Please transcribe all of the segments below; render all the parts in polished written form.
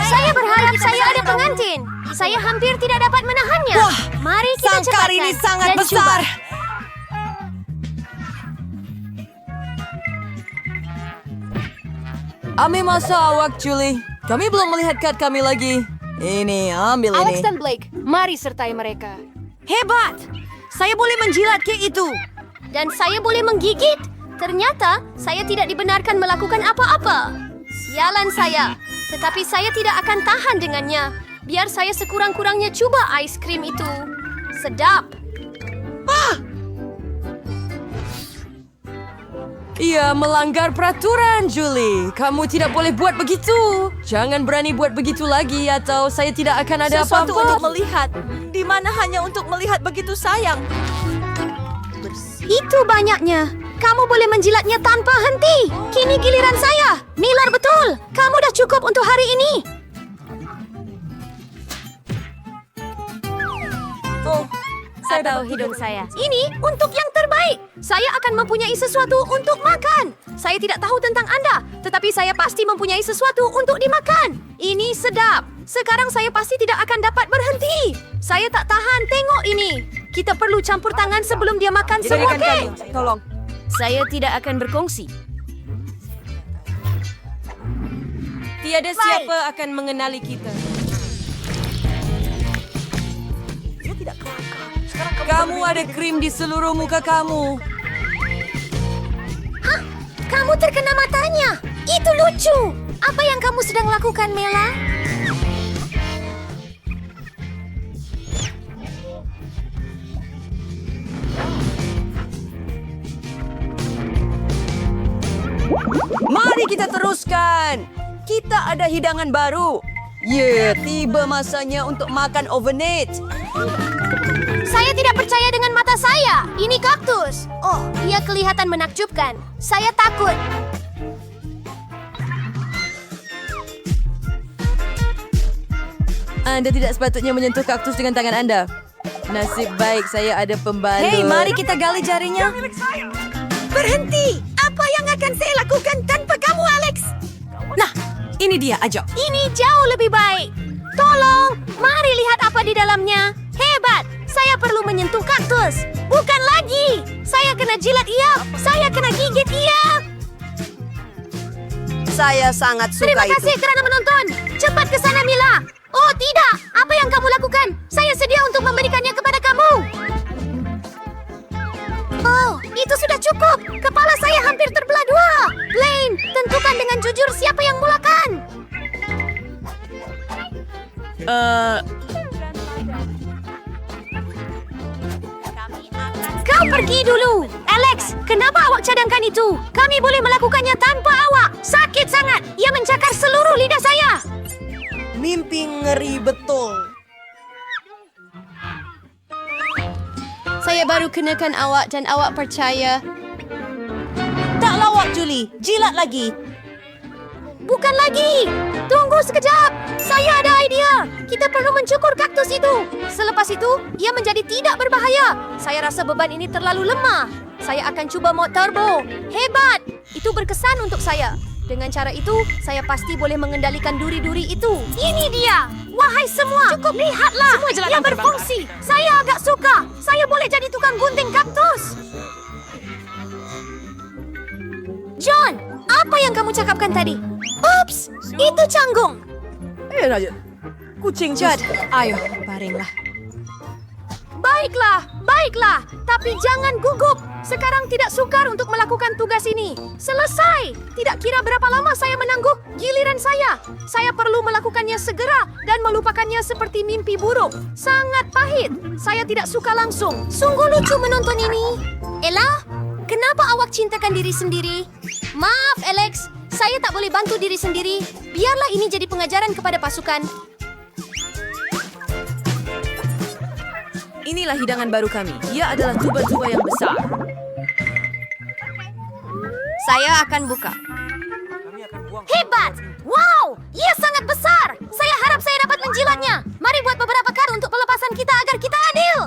Saya berharap saya ada pengantin. Saya hampir tidak dapat menahannya. Wah, mari kita sangkar cepatkan ini sangat dan besar. coba. Ambil masa awak, Julie. Kami belum melihat kad kami lagi. Ini, ambil Alex ini. dan Blake, mari sertai mereka. Hebat! Saya boleh menjilat kek itu. Dan saya boleh menggigit. Ternyata saya tidak dibenarkan melakukan apa-apa. Sialan saya. Tetapi saya tidak akan tahan dengannya. Biar saya sekurang-kurangnya coba ais krim itu. Sedap. Ia melanggar peraturan, Julie. Kamu tidak boleh buat begitu. Jangan berani buat begitu lagi atau saya tidak akan ada Sesuatu apa-apa. untuk melihat, di mana hanya untuk melihat begitu sayang. Itu banyaknya. Kamu boleh menjilatnya tanpa henti. Kini giliran saya. Miller betul. Kamu dah cukup untuk hari ini. Oh, Atau hidung saya. Ini untuk yang terbaik. Saya akan mempunyai sesuatu untuk makan. Saya tidak tahu tentang Anda, tetapi saya pasti mempunyai sesuatu untuk dimakan. Ini sedap. Sekarang saya pasti tidak akan dapat berhenti. Saya tak tahan tengok ini. Kita perlu campur tangan sebelum dia makan semua berikan kek. kami. Tolong. Saya tidak akan berkongsi. Tiada siapa akan mengenali kita. Kamu ada krim di seluruh muka kamu. Hah? Kamu terkena matanya. Itu lucu. Apa yang kamu sedang lakukan, Mela? Mari kita teruskan. Kita ada hidangan baru. Tiba masanya untuk makan overnight. Saya tidak percaya dengan mata saya. Ini kaktus. Oh, ia kelihatan menakjubkan. Saya takut. Anda tidak sepatutnya menyentuh kaktus dengan tangan Anda. Nasib baik saya ada pembalut. Hei, mari kita gali jarinya. Berhenti! Apa yang akan saya lakukan tanpa kamu, Alex? Nah, ini dia, ajak. Ini jauh lebih baik. Tolong, mari lihat apa di dalamnya. Hebat! Saya perlu menyentuh kaktus. Bukan lagi. Saya kena jilat ia. Saya kena gigit ia. Saya sangat suka Terima itu. kasih kerana menonton. Cepat ke sana, Mila. Oh, tidak. Apa yang kamu lakukan? Saya sedia untuk memberikannya kepada kamu. Oh, itu sudah cukup. Kepala saya hampir terbelah dua. Blaine, tentukan dengan jujur siapa yang mulakan. Kau pergi dulu. Alex, kenapa awak cadangkan itu? Kami boleh melakukannya tanpa awak. Sakit sangat. Ia mencakar seluruh lidah saya. Mimpi ngeri betul. Saya baru kenakan awak dan awak percaya. Tak lawak, Julie. Jilat lagi. Bukan lagi. Tunggu sekejap. Saya ada idea. Kita perlu mencukur kaktus itu. Selepas itu, ia menjadi tidak berbahaya. Saya rasa beban ini terlalu lemah. Saya akan cuba mod turbo. Hebat. Itu berkesan untuk saya. Dengan cara itu, saya pasti boleh mengendalikan duri-duri itu. Ini dia. Wahai semua, cukup lihatlah. Semua jelatan Ia berfungsi. Saya agak suka. Saya boleh jadi tukang gunting kaktus. John, apa yang kamu cakapkan tadi? Ups, itu canggung. Raja. Kucing Jad. Ayo, baringlah. Baiklah, baiklah. Tapi jangan gugup. Sekarang tidak sukar untuk melakukan tugas ini. Selesai. Tidak kira berapa lama saya menangguh, giliran saya. Saya perlu melakukannya segera dan melupakannya seperti mimpi buruk. Sangat pahit. Saya tidak suka langsung. Sungguh lucu menonton ini. Ella, kenapa awak cintakan diri sendiri? Maaf, Alex. Saya tak boleh bantu diri sendiri. Biarlah ini jadi pengajaran kepada pasukan. Inilah hidangan baru kami. Ia adalah tuba-tuba yang besar. Saya akan buka. Hebat! Wow! Ia sangat besar! Saya harap saya dapat menjilatnya. Mari buat beberapa kar untuk pelepasan kita agar kita adil.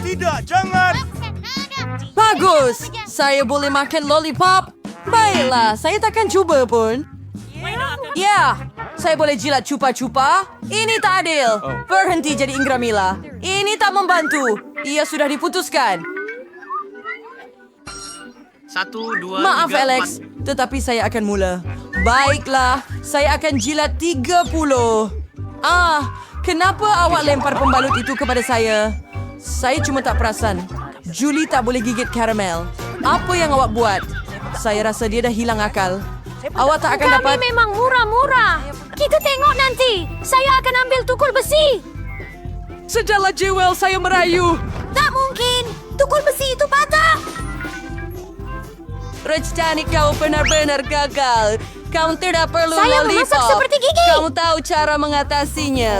Tidak, jangan! Bagus! Saya boleh makan lollipop. Baiklah, saya takkan cuba pun. Ya, saya boleh jilat cupa-cupa. Ini tak adil. Berhenti jadi Ingramila. Ini tak membantu. Ia sudah diputuskan. 1, 2, Maaf 3, Alex, 4. tetapi saya akan mula. Baiklah, saya akan jilat 30. Kenapa awak lempar pembalut itu kepada saya? Saya cuma tak perasan. Julie tak boleh gigit karamel. Apa yang awak buat? Saya rasa dia dah hilang akal. Awak tak akan dapat... Kami memang murah-murah. Kita tengok nanti. Saya akan ambil tukul besi. Sejala Jewel, saya merayu. Tak mungkin. Tukul besi itu patah. Rencana kau benar-benar gagal. Kau tidak perlu Saya lollipop. memasak seperti gigi. Kau tahu cara mengatasinya.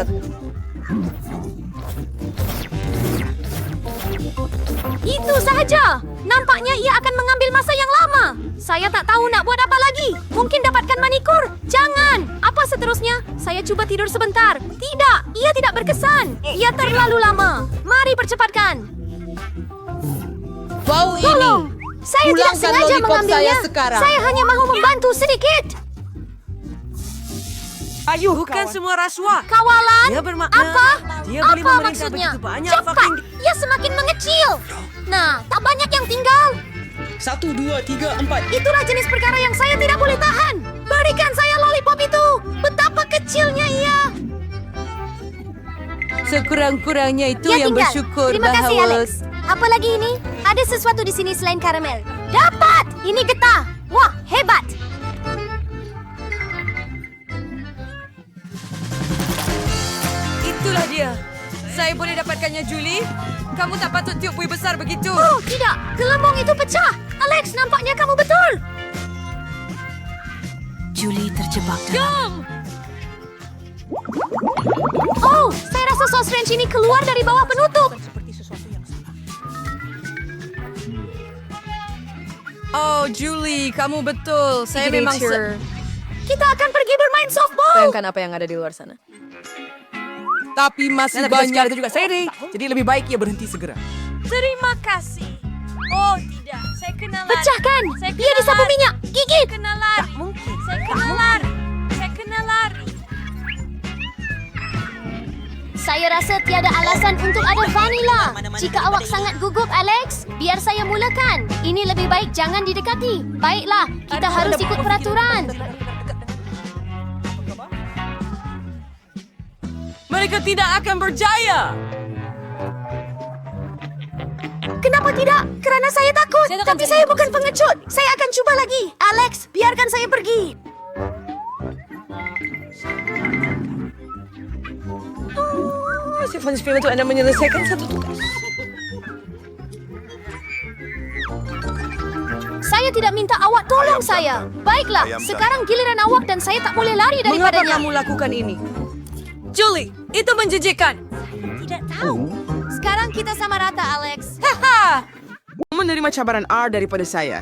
Itu sahaja. Nampaknya ia akan mengambil masa yang lama. Saya tak tahu nak buat apa lagi. Mungkin dapatkan manikur. Jangan. Apa seterusnya? Saya cuba tidur sebentar. Tidak. Ia tidak berkesan. Ia terlalu lama. Mari percepatkan. Bau Tolong. Saya tidak Pulangkan sengaja lollipop mengambilnya. saya sekarang. Saya hanya mahu membantu sedikit. Bukan semua rasuah. Kawalan? Dia bermakna Apa? dia boleh Apa memerintah maksudnya? begitu banyak Cepat. fucking- Ia semakin mengecil. Nah, tak banyak yang tinggal. 1, 2, 3, 4. Itulah jenis perkara yang saya tidak boleh tahan. Berikan saya lollipop itu. Betapa kecilnya ia. Sekurang-kurangnya itu Ia yang tinggal. bersyukur Terima kasih, bahawa... Alex. Apa lagi ini? Ada sesuatu di sini selain karamel. Dapat! Ini getah. Wah, hebat. Itulah dia. Saya boleh dapatkannya, Julie? Kamu tak patut tiup buih besar begitu. Oh, tidak. Gelembung itu pecah. Alex, nampaknya kamu betul. Julie terjebak dalam... Oh, saya rasa sos ranch ini keluar dari bawah penutup. Oh, Julie, kamu betul. Saya memang... Kita akan pergi bermain softball. Bayangkan apa yang ada di luar sana. Tapi masih banyak. Itu juga seri. Jadi lebih baik ia berhenti segera. Terima kasih. Oh, tidak. Saya kena lari. Pecahkan. Dia disapu minyak. Gigit. Kena lari. Mungkin. Saya kena lari. Saya kena lari. Saya rasa tiada alasan untuk ada vanila. Jika awak sangat gugup, Alex, biar saya mulakan. Ini lebih baik jangan didekati. Baiklah, kita harus ikut peraturan. Mereka tidak akan berjaya. Kenapa tidak? Kerana saya takut. Tapi saya bukan pengecut. Saya akan cuba lagi. Alex, biarkan saya pergi. Si Fons film untuk Anda menyelesaikan satu tugas. Saya tidak minta awak tolong saya. Baiklah, sekarang giliran awak dan saya tak boleh lari Mengapa daripadanya. kamu lakukan ini? Julie, itu menjijikkan. Tidak tahu. Sekarang kita sama rata, Alex. Haha! Menerima cabaran R daripada saya.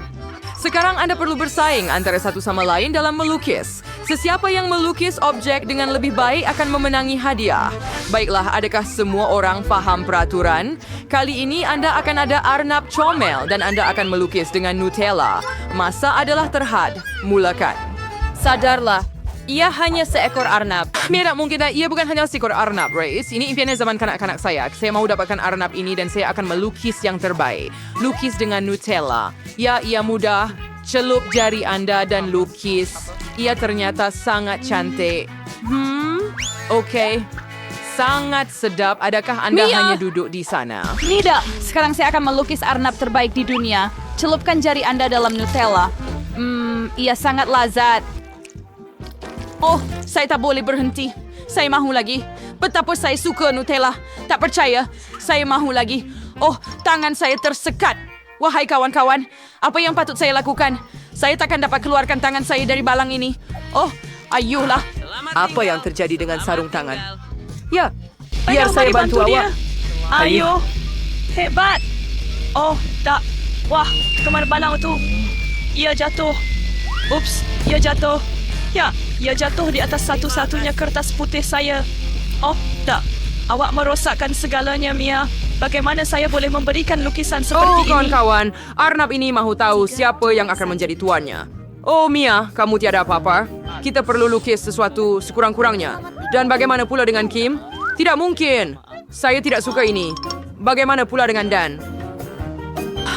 Sekarang Anda perlu bersaing antara satu sama lain dalam melukis. Sesiapa yang melukis objek dengan lebih baik akan memenangi hadiah. Baiklah, adakah semua orang faham peraturan? Kali ini Anda akan ada Arnab comel dan Anda akan melukis dengan Nutella. Masa adalah terhad. Mulakan. Sadarlah, ia hanya seekor arnab. Tidak mungkin, ia bukan hanya seekor arnab, Reis. Ini impiannya zaman kanak-kanak saya. Saya mahu dapatkan arnab ini dan saya akan melukis yang terbaik. Lukis dengan Nutella. Ya, ia mudah. Celup jari Anda dan lukis. Ia ternyata sangat cantik. Okey. Sangat sedap. Adakah Anda hanya duduk di sana? Tidak, sekarang saya akan melukis arnab terbaik di dunia. Celupkan jari Anda dalam Nutella. Ia sangat lazat. Oh, saya tak boleh berhenti. Saya mahu lagi. Betapa saya suka Nutella. Tak percaya, saya mahu lagi. Oh, tangan saya tersekat. Wahai kawan-kawan, apa yang patut saya lakukan? Saya takkan dapat keluarkan tangan saya dari balang ini. Oh, ayuhlah. Apa yang terjadi dengan sarung tangan? Ya, Ayo, biar saya mari bantu awak. dia. Ayo. Hebat. Oh, tak. Wah, kemana balang itu? Ia jatuh. Ups, ia jatuh. Ya, ia jatuh di atas satu-satunya kertas putih saya. Oh, tak. Awak merosakkan segalanya, Mia. Bagaimana saya boleh memberikan lukisan seperti Oh, ini? kawan-kawan, Arnab ini mahu tahu siapa yang akan menjadi tuannya. Oh Mia, kamu tiada apa-apa. Kita perlu lukis sesuatu sekurang-kurangnya. Dan bagaimana pula dengan Kim? Tidak mungkin. Saya tidak suka ini. Bagaimana pula dengan Dan?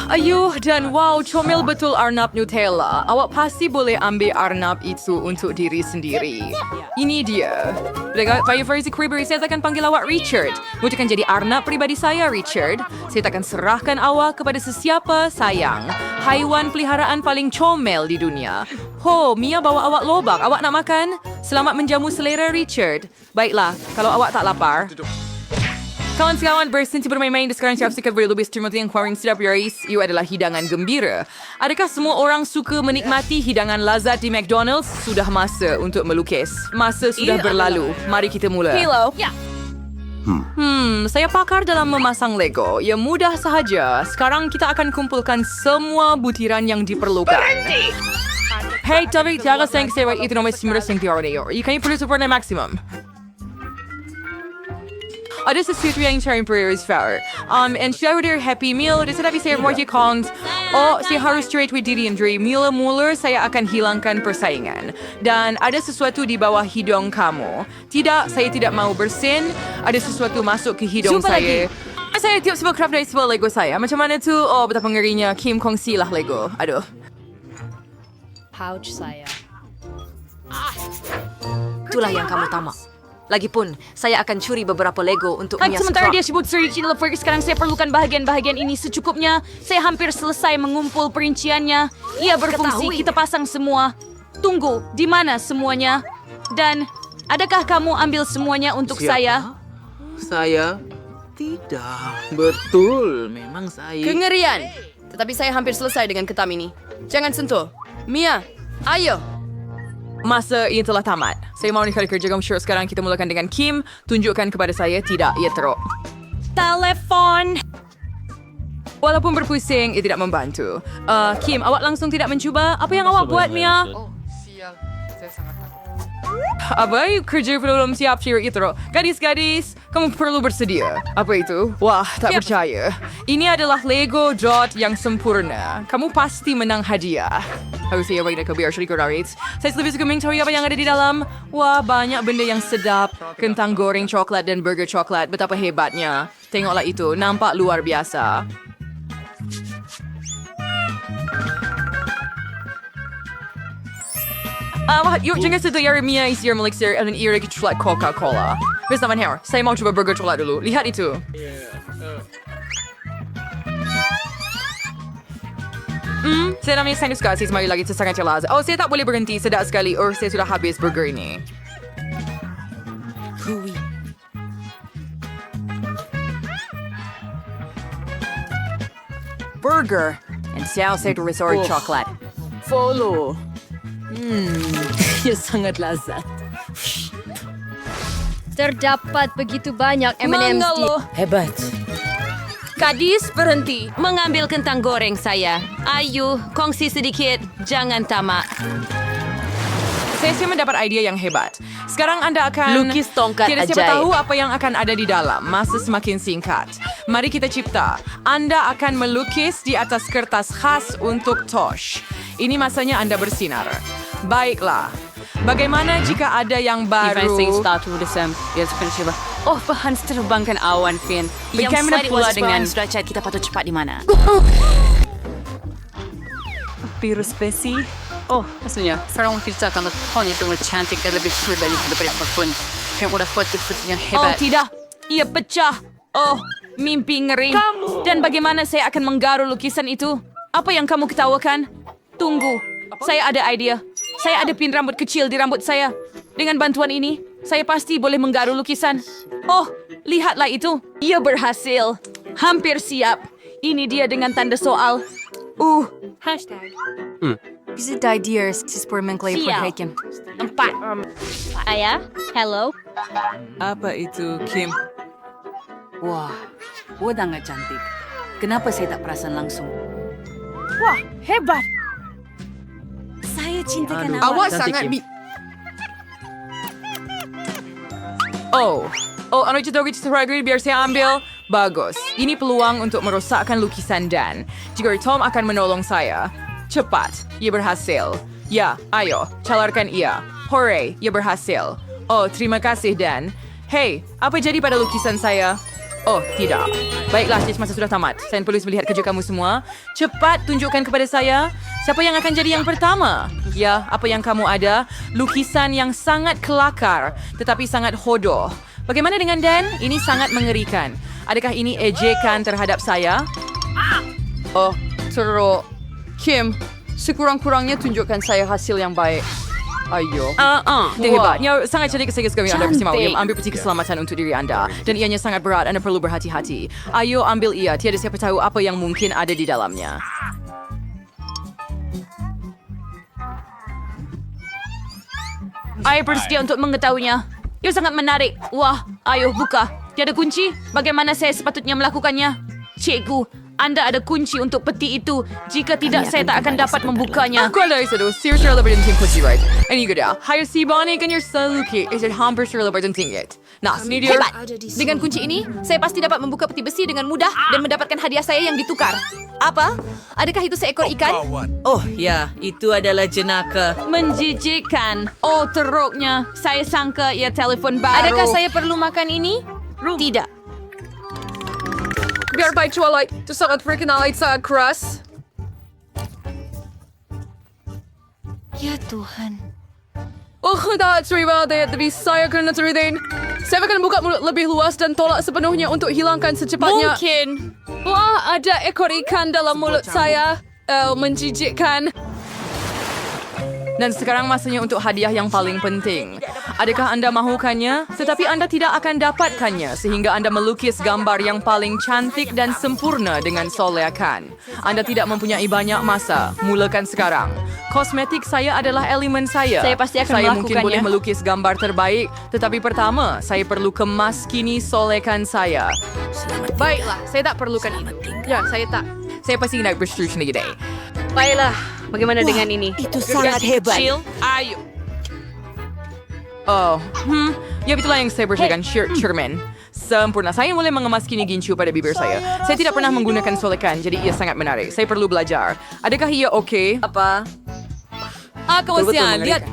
Ayuh, dan wow, comel betul Arnab Nutella. Awak pasti boleh ambil Arnab itu untuk diri sendiri. Ini dia. Bagi versi Creeper, saya akan panggil awak Richard. Untuk akan jadi Arnab pribadi saya, Richard. Saya akan serahkan awak kepada sesiapa sayang. Haiwan peliharaan paling comel di dunia. Ho, Mia bawa awak lobak. Awak nak makan? Selamat menjamu selera, Richard. Baiklah, kalau awak tak lapar. Kawan-kawan, berhenti bermain-main dan sekarang siap sikat berlubis Timothy yang Quarren sedap Yaris. Iu adalah hidangan gembira. Adakah semua orang suka menikmati hidangan lazat di McDonald's? Sudah masa untuk melukis. Masa sudah berlalu. Mari kita mula. Kilo. Ya. Saya pakar dalam memasang Lego. Ya mudah sahaja. Sekarang kita akan kumpulkan semua butiran yang diperlukan. Hey, tapi jangan sayang sewa itu namanya Simras yang teori. Ikan perlu support na maximum. Ada sesuatu yang cari prayers for. And show their happy meal. Dia sudah bisa more count. Oh, saya harus straight with diri Andre. Mula-mula saya akan hilangkan persaingan. Dan ada sesuatu di bawah hidung kamu. Tidak, saya tidak mau bersin. Ada sesuatu masuk ke hidung Jumpa saya. Saya tiap sebuah craft dari sebuah Lego saya. Macam mana tu? Oh, betapa ngerinya. Kim kongsilah Lego. Aduh. Pouch saya. Itulah yang kamu tamak. Lagipun, saya akan curi beberapa Lego untuk Mia Sementara suka. dia sebut Sir Lover, sekarang saya perlukan bahagian-bahagian ini secukupnya. Saya hampir selesai mengumpul perinciannya. Ia berfungsi, Ketahui. kita pasang semua. Tunggu, di mana semuanya? Dan, adakah kamu ambil semuanya untuk saya? Saya? Tidak. Betul, memang saya. Kengerian. Tetapi saya hampir selesai dengan ketam ini. Jangan sentuh. Mia, ayo. Masa ini telah tamat. Saya mau nikah kerja kamu sure sekarang kita mulakan dengan Kim. Tunjukkan kepada saya tidak ia teruk. Telepon. Walaupun berpusing, ia tidak membantu. Kim, awak langsung tidak mencuba? Apa yang awak buat, Mia? Oh, sial. Saya sangat takut. Abai, kerja belum siap sure itu. Gadis-gadis, kamu perlu bersedia. Apa itu? Wah, tak percaya. Ini adalah Lego Dot yang sempurna. Kamu pasti menang hadiah. Harus saya bagi biar syarikat Raritz. Saya lebih suka mengetahui apa yang ada di dalam. Wah, banyak benda yang sedap. Kentang goreng coklat dan burger coklat. Betapa hebatnya. Tengoklah itu, nampak luar biasa. Yuk, jangan sentuh Yara Mia isi air melixir dan iri coklat Coca-Cola. Bersama Hair, saya mau coba burger coklat dulu. Lihat itu. Saya namanya saya suka, saya semakin lagi sangat jelas. Oh, saya tak boleh berhenti sedap sekali. Saya sudah habis burger ini. Burger and saus resort coklat. Follow. Ya sangat lazat. Terdapat begitu banyak M&M's di... Hebat. Gadis, berhenti. Mengambil kentang goreng saya. Ayo, kongsi sedikit. Jangan tamak. Saya sih mendapat ide yang hebat. Sekarang Anda akan... Lukis tongkat Tidak siapa ajaib. tahu apa yang akan ada di dalam. Masa semakin singkat. Mari kita cipta. Anda akan melukis di atas kertas khas untuk Tosh. Ini masanya Anda bersinar. Baiklah. Bagaimana jika ada yang baru... Oh, bahan terbangkan awan, Finn. Yang Bagaimana slide pula was dengan- sudah cat kita patut cepat di mana? Virus besi. Oh, maksudnya seorang wanita akan lakukan itu cantik dan lebih berbalik daripada apapun yang udah foto-fotonya Oh, hebat. tidak. Ia pecah. Oh, mimpi ngeri. Dan bagaimana saya akan menggaru lukisan itu? Apa yang kamu ketawakan? Tunggu. Saya ada idea. Saya ada pin rambut kecil di rambut saya. Dengan bantuan ini, saya pasti boleh menggaru lukisan. Oh, lihatlah itu. Ia berhasil. Hampir siap. Ini dia dengan tanda soal. Bisa idea si Sportman Clay perhatian. 4. Ayah, hello. Apa itu, Kim? Wah, wadang cantik. Kenapa saya tak perasan langsung? Wah, hebat. Saya cintakan Awak sangat Anu itu biar saya ambil. Bagus. Ini peluang untuk merosakkan lukisan Dan. Jika Tom akan menolong saya. Cepat. Ia berhasil. Ya, ayo, calarkan ia. Hooray, ia berhasil. Oh, terima kasih, Dan. Hey, apa jadi pada lukisan saya? Oh, tidak. Baiklah, masa sudah tamat. Saya perlu melihat kerja kamu semua. Cepat tunjukkan kepada saya siapa yang akan jadi yang pertama. Ya, apa yang kamu ada? Lukisan yang sangat kelakar, tetapi sangat hodoh. Bagaimana dengan Dan? Ini sangat mengerikan. Adakah ini ejekan terhadap saya? Oh, teruk. Kim, sekurang-kurangnya tunjukkan saya hasil yang baik. Ayo. Dia hebatnya sangat cantik sekali Anda bersama Cantik. William. Ambil peti keselamatan untuk diri Anda. Dan ianya sangat berat. Anda perlu berhati-hati. Ayo ambil ia. Tiada siapa tahu apa yang mungkin ada di dalamnya. Saya bersedia untuk mengetahuinya. Ia sangat menarik. Wah, ayo buka. Tiada kunci? Bagaimana saya sepatutnya melakukannya? Cikgu, Anda ada kunci untuk peti itu. Jika tidak, saya tak akan dapat membukanya. Aku adalah itu. Sir lebih penting kunci, right? Ini juga. Hayır si bani kan your saluki. Is it hampir lebih penting it? Nah, ini dia. Hebat. Dengan kunci ini, saya pasti dapat membuka peti besi dengan mudah dan mendapatkan hadiah saya yang ditukar. Apa? Adakah itu seekor ikan? Oh ya, itu adalah jenaka. Menjijikkan. Oh, teruknya. Saya sangka ia telefon baru. Adakah saya perlu makan ini? Tidak. Biar baik Twilight. Itu sangat freaking sangat keras. Ya Tuhan. Oh, tak terima deh. Tapi saya kena terimain. Saya akan buka mulut lebih luas dan tolak sepenuhnya untuk hilangkan secepatnya. Mungkin. Wah, ada ekor ikan dalam mulut saya. Menjijikkan. Dan sekarang masanya untuk hadiah yang paling penting. Adakah Anda mahukannya? Tetapi Anda tidak akan dapatkannya sehingga Anda melukis gambar yang paling cantik dan sempurna dengan solekan. Anda tidak mempunyai banyak masa. Mulakan sekarang. Kosmetik saya adalah elemen saya. Saya pasti akan Saya mungkin melakukannya. boleh melukis gambar terbaik. Tetapi pertama, saya perlu kemas kini solekan saya. Baiklah, saya tak perlukan ini. Ya, saya tak. Saya pasti nak bersetuju sendiri deh. Baiklah, bagaimana dengan ini? Itu sangat hebat. Kecil, ayo. Oh, ya itulah yang saya bersihkan cermin. Sempurna. Saya mulai mengemas kini gincu pada bibir saya. Saya tidak pernah menggunakan solekan, jadi ia sangat menarik. Saya perlu belajar. Adakah ia okey? Apa? Kawasan, lihat.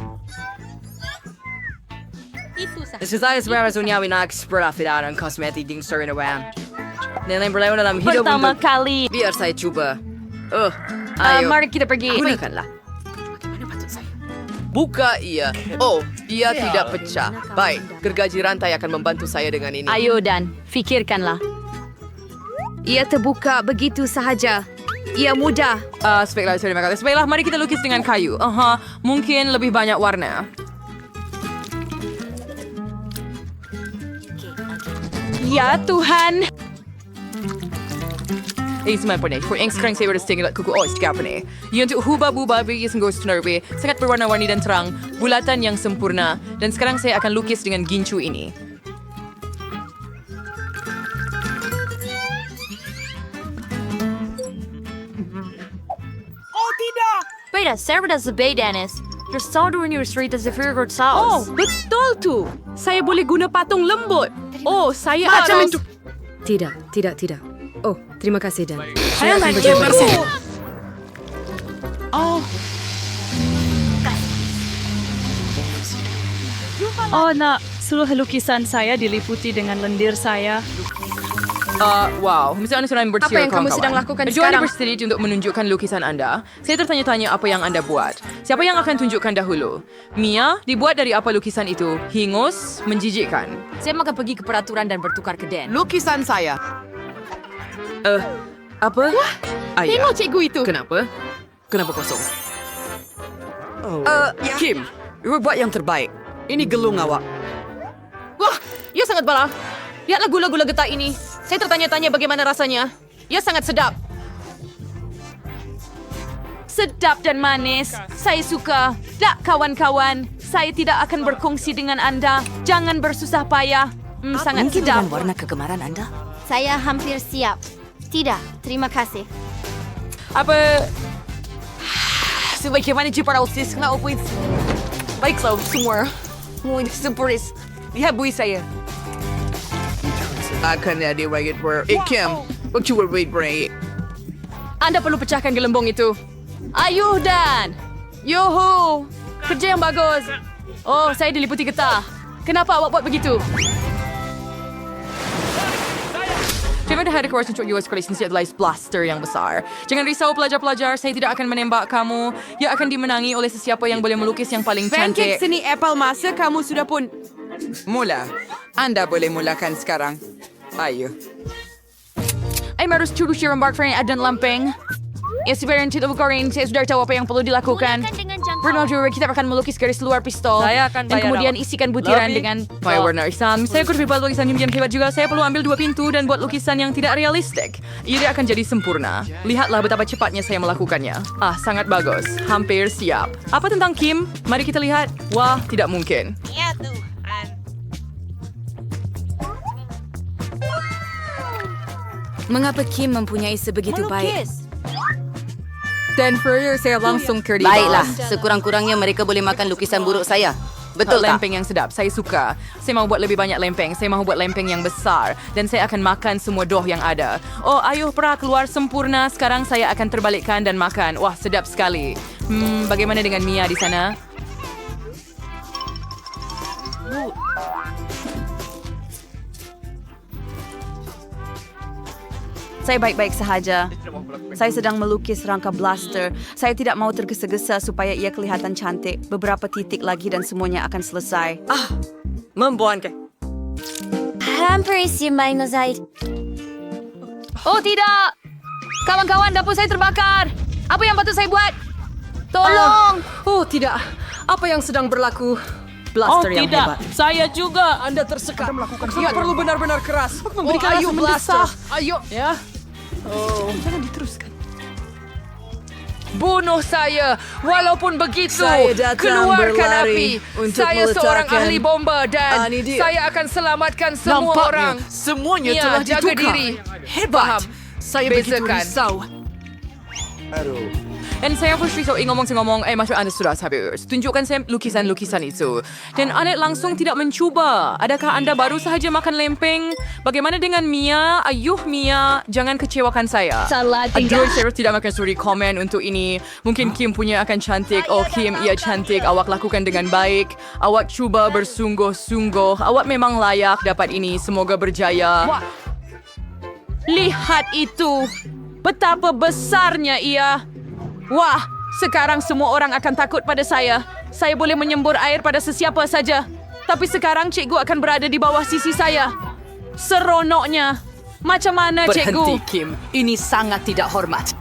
Saya sebenarnya sunyawi nak perafidaran kosmetik di Instagram. Dan yang berlaku dalam hidup Pertama untuk... kali. Biar saya coba. Ayo. Mari kita pergi. Gunakanlah. Buka ia. Oh, ia tidak pecah. Baik, gergaji rantai akan membantu saya dengan ini. Ayo Dan, fikirkanlah. Ia terbuka begitu sahaja. Ia mudah. Baiklah, terima kasih. Baiklah, mari kita lukis dengan kayu. Mungkin lebih banyak warna. Ya Tuhan. Sempurna. For yang sekarang saya bersetinggal kuku. Oh, setiap ni. Yang untuk hubab-hubab yang sungguh sebenarnya sangat berwarna-warni dan terang. Bulatan yang sempurna. Dan sekarang saya akan lukis dengan gincu ini. Beda, saya berbeda Dennis. Tersaldo ini street as a figure sauce. Betul tu. Saya boleh guna patung lembut. Oh, saya harus... Tidak. Oh, terima kasih Dan. Oh, nak. Seluruh lukisan saya diliputi dengan lendir saya. Wow, mesti Anda sedang bertiur, Apa yang kamu kawan-kawan. sedang lakukan Jom sekarang? Anda bersedia untuk menunjukkan lukisan Anda. Saya tertanya-tanya apa yang Anda buat. Siapa yang akan tunjukkan dahulu? Mia, dibuat dari apa lukisan itu? Hingus, menjijikkan. Saya akan pergi ke peraturan dan bertukar ke Den. Lukisan saya. Apa? Ayah. Tengok cikgu itu. Kenapa? Kenapa kosong? Kim, you buat yang terbaik. Ini gelung awak. Wah, ia sangat bala. Lihatlah gula-gula getah ini. Saya tertanya-tanya bagaimana rasanya. Ia sangat sedap. Sedap dan manis. Saya suka. Tak, kawan-kawan. Saya tidak akan berkongsi dengan Anda. Jangan bersusah payah. Sangat Mungkin sedap. dengan warna kegemaran Anda. Saya hampir siap. Tidak, terima kasih. Apa? Sebagaimana jepara usis nga upwit. Baiklah, semua. Mungkin sempuris. Lihat bui saya. Akan ada rakyat Kim, waktu berbaik. Anda perlu pecahkan gelembung itu. Ayuh Dan. Yoho! Kerja yang bagus. Oh, saya diliputi getah. Kenapa awak buat begitu? Terima kasih keluar untuk US College Institute adalah blaster yang besar. Jangan risau pelajar-pelajar, saya tidak akan menembak kamu. Ia akan dimenangi oleh sesiapa yang boleh melukis yang paling Pancake cantik. seni apple masa kamu sudah pun... Mula. Anda boleh mulakan sekarang. Ayo. Ay, harus cukup siya embark for adan lamping. Sebenarnya tidak bukan saya sudah tahu apa yang perlu dilakukan. Mulakan dengan jangkauan. Bernard, kita akan melukis garis luar pistol. Saya akan dan bayar kemudian awak. isikan butiran Lebih. dengan... My warna Isam, saya kurang buat lukisan yang hebat juga. Saya perlu ambil 2 pintu dan buat lukisan yang tidak realistik. Ia akan jadi sempurna. Lihatlah betapa cepatnya saya melakukannya. Ah, sangat bagus. Hampir siap. Apa tentang Kim? Mari kita lihat. Wah, tidak mungkin. Mengapa Kim mempunyai sebegitu baik? Dan further, saya langsung ke di Baiklah, bawah. sekurang-kurangnya mereka boleh makan lukisan buruk saya. Betul tak? Lempeng yang sedap. Saya suka. Saya mau buat lebih banyak lempeng. Saya mau buat lempeng yang besar. Dan saya akan makan semua dough yang ada. Oh, ayuh pernah keluar sempurna. Sekarang saya akan terbalikkan dan makan. Wah, sedap sekali. Bagaimana dengan Mia di sana? Saya baik-baik sahaja. Saya sedang melukis rangka blaster. Saya tidak mau tergesa-gesa supaya ia kelihatan cantik. Beberapa titik lagi dan semuanya akan selesai. Membuangkan. Hampir si Maino Zaid. Oh tidak! Kawan-kawan, dapur saya terbakar. Apa yang patut saya buat? Tolong! Oh, tidak. Apa yang sedang berlaku? Blaster yang hebat. Saya juga. Anda tersekat. Ia perlu benar-benar keras. Memberikan ayo, rasa blaster. mendesak. Ayo. Ya. Jangan diteruskan. Bunuh saya. Walaupun begitu, Saya datang keluarkan berlari api. untuk Saya seorang meletakkan- ahli bomba dan Ini dia. saya akan selamatkan semua Nampaknya orang. semuanya Mia, telah jaga ditukar. diri. Hebat. Faham. Saya begitu Bezakan. risau. Dan saya frustasi ngomong-ngomong, masuk Anda sudah habis. Tunjukkan saya lukisan-lukisan itu. Dan Anet langsung tidak mencuba. Adakah Anda baru sahaja makan lempeng? Bagaimana dengan Mia? Ayuh Mia, jangan kecewakan saya. Salah Aduh, saya tidak makan suri komen untuk ini. Mungkin Kim punya akan cantik. Oh Kim, ia cantik. Awak lakukan dengan baik. Awak cuba bersungguh-sungguh. Awak memang layak dapat ini. Semoga berjaya. Lihat itu. Betapa besarnya ia. Wah, sekarang semua orang akan takut pada saya. Saya boleh menyembur air pada sesiapa saja. Tapi sekarang cikgu akan berada di bawah sisi saya. Seronoknya. Macam mana, cikgu? Berhenti, Kim. Ini sangat tidak hormat.